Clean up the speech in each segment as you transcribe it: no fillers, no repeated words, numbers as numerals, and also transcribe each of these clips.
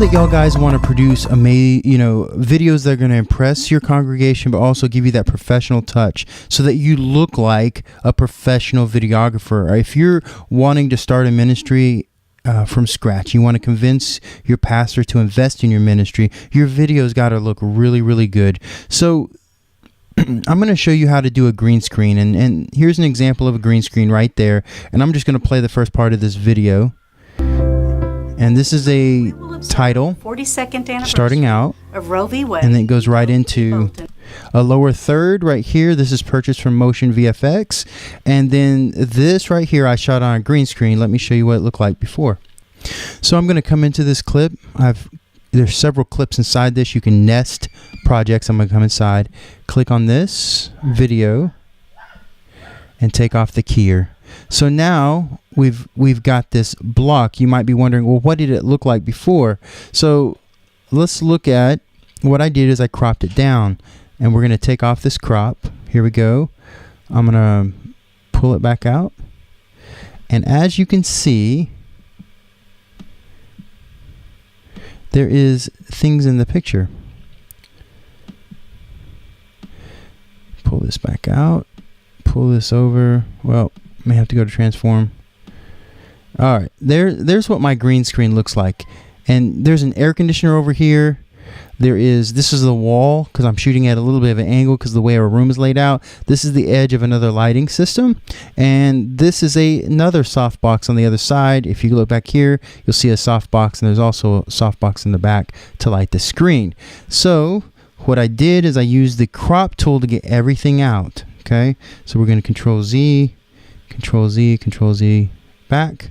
that y'all guys want to produce videos that are going to impress your congregation, but also give you that professional touch so that you look like a professional videographer. If you're wanting to start a ministry from scratch, you want to convince your pastor to invest in your ministry, your videos got to look really, really good. So I'm going to show you how to do a green screen, and here's an example of a green screen right there, and I'm just going to play the first part of this video. And this is a title 42nd anniversary starting out of Roe v. Wade, and then it goes right into a lower third right here. This is purchased from Motion VFX, and then this right here I shot on a green screen. Let me show you what it looked like before. So I'm going to come into this clip. There's several clips inside this. You can nest projects. I'm going to come inside, click on this video, and take off the keyer. So now we've got this block. You might be wondering, well, what did it look like before? So let's look at what I did is I cropped it down, and we're going to take off this crop. Here we go. I'm going to pull it back out. And as you can see, there is things in the picture. Pull this back out. Pull this over. Well, may have to go to transform. All right, there's what my green screen looks like, and there's an air conditioner over here. This is the wall, because I'm shooting at a little bit of an angle because the way our room is laid out. This is the edge of another lighting system, and this is another soft box on the other side. If you look back here, you'll see a soft box, and there's also a soft box in the back to light the screen. So what I did is I used the crop tool to get everything out. Okay, so we're going to Control Z, back,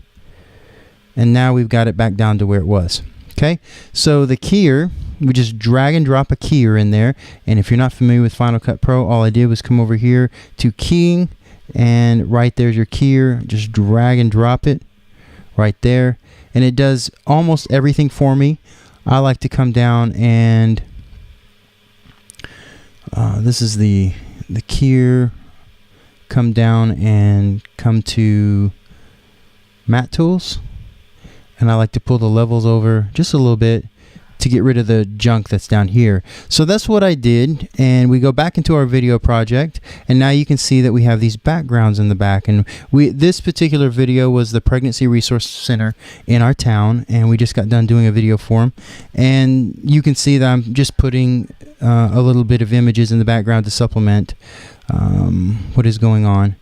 and now we've got it back down to where it was. Okay, so the keyer, we just drag and drop a keyer in there, and if you're not familiar with Final Cut Pro, all I did was come over here to keying, and right there's your keyer. Just drag and drop it right there, and it does almost everything for me. I like to come down and this is the keyer. Come down and come to matte tools, and I like to pull the levels over just a little bit to get rid of the junk that's down here. So that's what I did, and we go back into our video project, and now you can see that we have these backgrounds in the back, and this particular video was the Pregnancy Resource Center in our town, and we just got done doing a video for them, and you can see that I'm just putting a little bit of images in the background to supplement what is going on.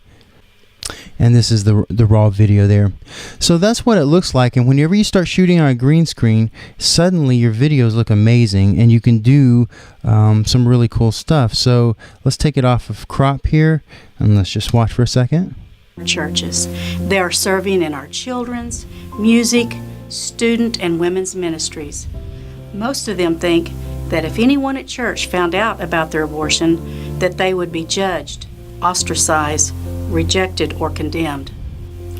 And this is the raw video there. So that's what it looks like, and whenever you start shooting on a green screen, suddenly your videos look amazing, and you can do some really cool stuff. So let's take it off of crop here, and let's just watch for a second. Churches. They are serving in our children's, music, student, and women's ministries. Most of them think that if anyone at church found out about their abortion, that they would be judged, ostracized, rejected, or condemned.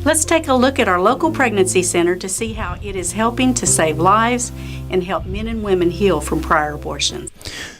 Let's take a look at our local pregnancy center to see how it is helping to save lives and help men and women heal from prior abortions.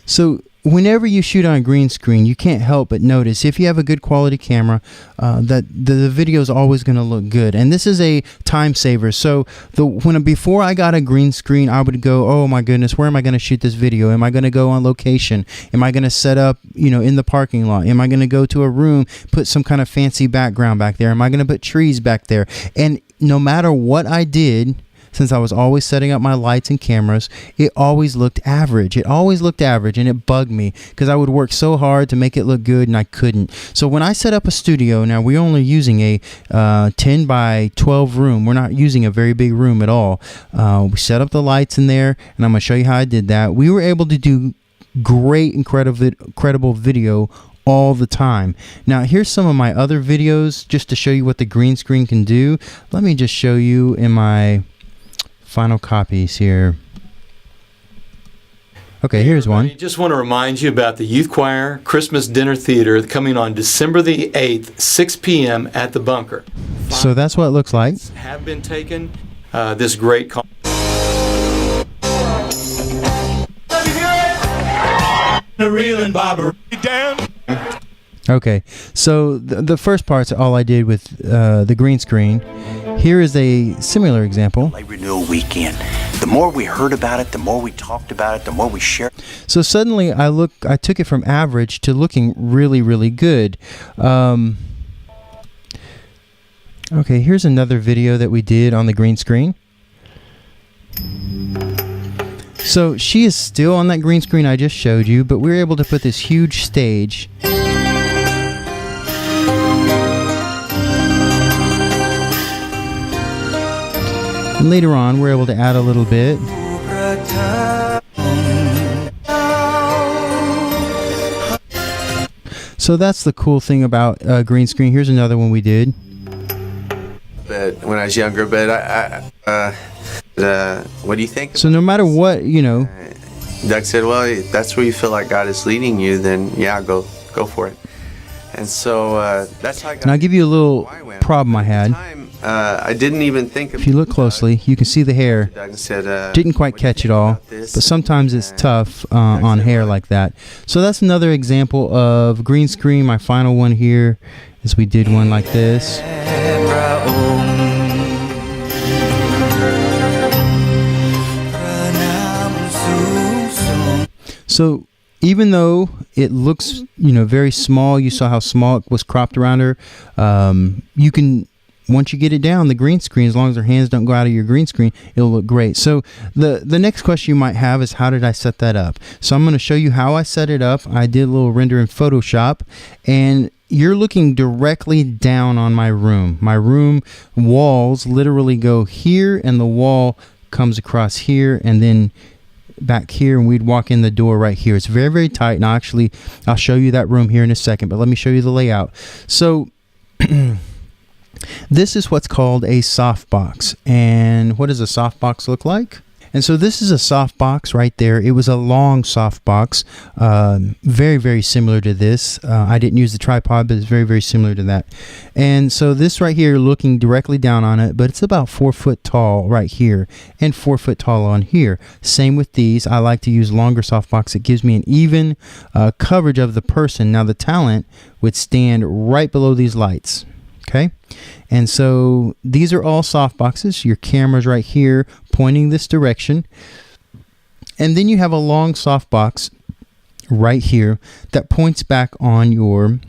So whenever you shoot on a green screen, you can't help but notice, if you have a good quality camera, that the video is always going to look good. And this is a time saver. So before I got a green screen, I would go, oh my goodness, where am I going to shoot this video? Am I going to go on location? Am I going to set up, in the parking lot? Am I going to go to a room, put some kind of fancy background back there? Am I going to put trees back there? And no matter what I did, since I was always setting up my lights and cameras, it always looked average. It always looked average, and it bugged me because I would work so hard to make it look good, and I couldn't. So when I set up a studio, now we're only using a 10 by 12 room. We're not using a very big room at all. We set up the lights in there, and I'm going to show you how I did that. We were able to do great, incredible video all the time. Now here's some of my other videos just to show you what the green screen can do. Let me just show you in my final copies here. Okay, here's one. Just want to remind you about the Youth Choir Christmas Dinner Theater coming on December the 8th, 6 p.m. at the Bunker. So that's what it looks like. Have been taken. This great call. Okay, so the first part's all I did with the green screen. Here is a similar example. Renewal weekend. The more we heard about it, the more we talked about it, the more we shared. So suddenly I took it from average to looking really, really good. Okay, here's another video that we did on the green screen. So she is still on that green screen I just showed you, but we were able to put this huge stage. And later on, we're able to add a little bit. So that's the cool thing about green screen. Here's another one we did. But when I was younger, but what do you think? So no matter what, you know. Doug said, well, if that's where you feel like God is leading you, then yeah, go for it. And so that's how I got. And I'll give you a little problem I had. I didn't even think of. If you look closely, you can see the hair. Doug said, Didn't quite catch it all, but sometimes it's tough on hair like that. So that's another example of green screen. My final one here is we did one like this. So even though it looks, you know, very small, you saw how small it was cropped around her. You can, once you get it down, the green screen, as long as her hands don't go out of your green screen, it'll look great. So the next question you might have is, how did I set that up? So I'm going to show you how I set it up. I did a little render in Photoshop, and you're looking directly down on my room. My room walls literally go here, and the wall comes across here, and then back here, and we'd walk in the door right here. It's very, very tight, and I'll show you that room here in a second, but let me show you the layout. So this is what's called a softbox. And what does a softbox look like? And so this is a softbox right there. It was a long softbox, very, very similar to this. I didn't use the tripod, but it's very, very similar to that. And so this right here, looking directly down on it, but it's about 4 foot tall right here and 4 foot tall on here. Same with these. I like to use longer softbox. It gives me an even coverage of the person. Now the talent would stand right below these lights. Okay, and so these are all soft boxes. Your camera's right here pointing this direction, and then you have a long soft box right here that points back on your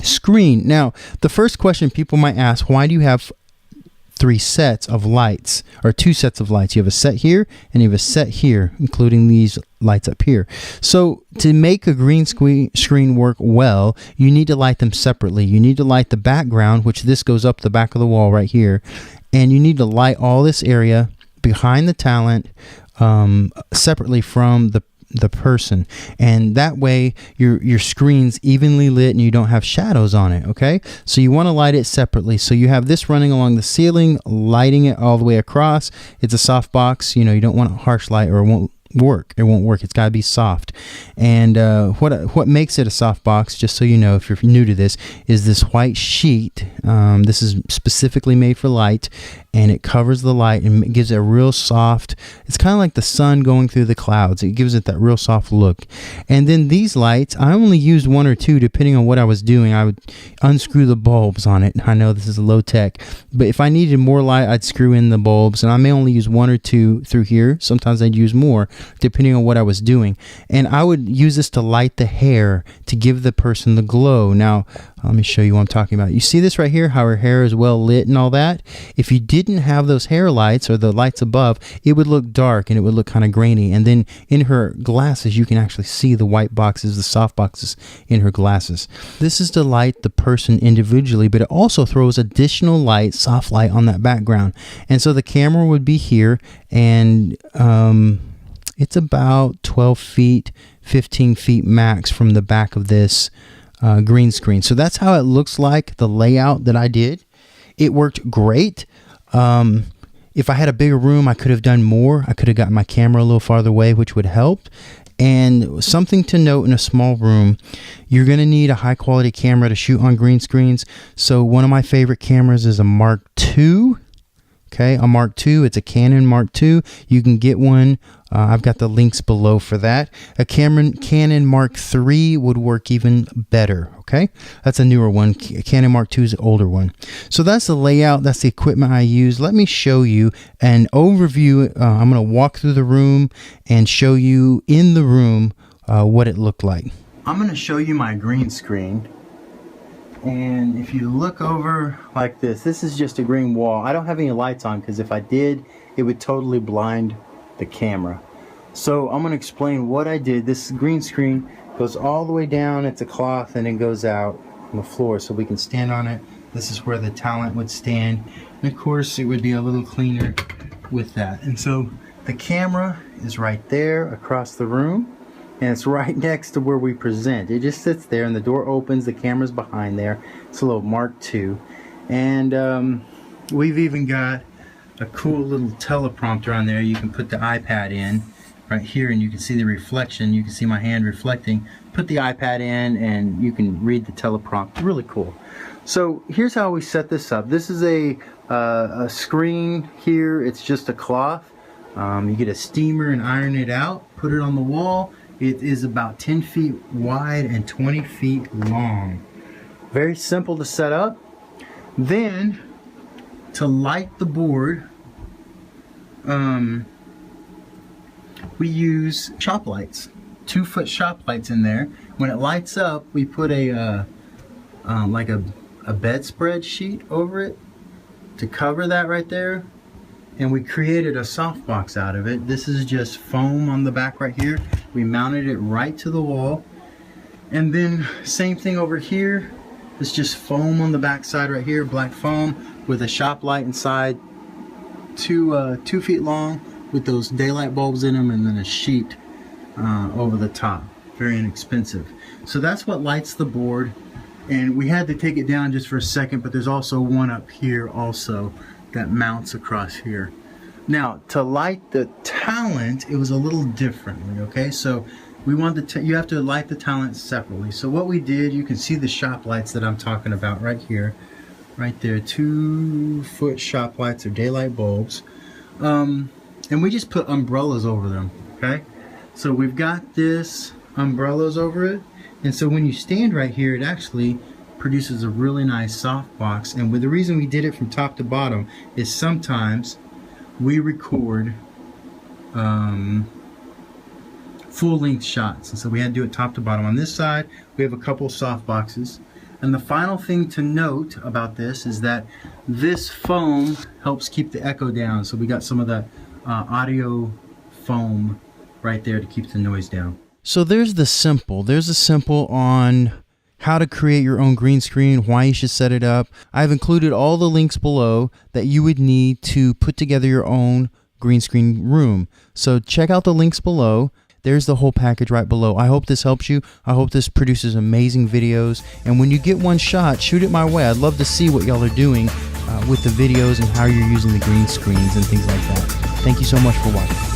screen. Now, the first question people might ask, why do you have 3 sets of lights, or 2 sets of lights? You have a set here and you have a set here, including these lights up here. So to make a green screen work well, you need to light them separately. You need to light the background, which this goes up the back of the wall right here, and you need to light all this area behind the talent separately from the person, and that way your screen's evenly lit and you don't have shadows on it. Okay, so you want to light it separately. So you have this running along the ceiling, lighting it all the way across. It's a soft box. You know, you don't want a harsh light or it won't work. It's got to be soft. And what makes it a soft box, just so you know if you're new to this, is this white sheet. This is specifically made for light, and it covers the light and it gives it a real soft, it's kind of like the sun going through the clouds. It gives it that real soft look. And then these lights, I only used 1 or 2 depending on what I was doing. I would unscrew the bulbs on it. I know this is low tech, but if I needed more light, I'd screw in the bulbs, and I may only use 1 or 2 through here. Sometimes I'd use more depending on what I was doing. And I would use this to light the hair to give the person the glow. Now, let me show you what I'm talking about. You see this right here, how her hair is well lit and all that? If you didn't have those hair lights or the lights above, it would look dark and it would look kind of grainy. And then in her glasses, you can actually see the white boxes, the soft boxes in her glasses. This is to light the person individually, but it also throws additional light, soft light on that background. And so the camera would be here, and it's about 12 feet, 15 feet max from the back of this green screen. So that's how it looks like, the layout that I did. It worked great. If I had a bigger room, I could have done more. I could have gotten my camera a little farther away, which would help. And something to note, in a small room, you're going to need a high quality camera to shoot on green screens. So one of my favorite cameras is a Mark II Okay, a Mark II, it's a Canon Mark II. You can get one. I've got the links below for that. A Canon Mark III would work even better. Okay, that's a newer one. Canon Mark II is an older one. So that's the layout. That's the equipment I use. Let me show you an overview. I'm going to walk through the room and show you in the room what it looked like. I'm going to show you my green screen. And if you look over like this is just a green wall. I don't have any lights on because if I did, it would totally blind the camera. So I'm going to explain what I did. This green screen goes all the way down. It's a cloth and it goes out on the floor so we can stand on it. This is where the talent would stand. And of course, it would be a little cleaner with that. And so the camera is right there across the room. And it's right next to where we present. It just sits there and the door opens, the camera's behind there. It's a little Mark II. And we've even got a cool little teleprompter on there. You can put the iPad in right here and you can see the reflection. You can see my hand reflecting. Put the iPad in and you can read the teleprompter. Really cool. So here's how we set this up. This is a screen here. It's just a cloth. You get a steamer and iron it out. Put it on the wall. It is about 10 feet wide and 20 feet long. Very simple to set up. Then, to light the board, we use shop lights. 2-foot shop lights in there. When it lights up, we put a like a bedspread sheet over it to cover that right there. And we created a softbox out of it. This is just foam on the back right here. We mounted it right to the wall. And then same thing over here. It's just foam on the back side right here, black foam with a shop light inside, 2 feet long with those daylight bulbs in them, and then a sheet over the top. Very inexpensive. So that's what lights the board. And we had to take it down just for a second, but there's also one up here also that mounts across here. Now, to light the talent, it was a little differently, okay? So we wanted you have to light the talent separately. So what we did, you can see the shop lights that I'm talking about right here, right there, 2-foot shop lights or daylight bulbs. And we just put umbrellas over them, okay? So we've got this umbrellas over it. And so when you stand right here, it actually produces a really nice softbox. And the reason we did it from top to bottom is sometimes we record full-length shots, and so we had to do it top to bottom. On this side we have a couple soft boxes, and the final thing to note about this is that this foam helps keep the echo down. So we got some of that audio foam right there to keep the noise down. So there's a simple on how to create your own green screen, why you should set it up. I've included all the links below that you would need to put together your own green screen room. So check out the links below. There's the whole package right below. I hope this helps you. I hope this produces amazing videos. And when you get one shot, shoot it my way. I'd love to see what y'all are doing with the videos and how you're using the green screens and things like that. Thank you so much for watching.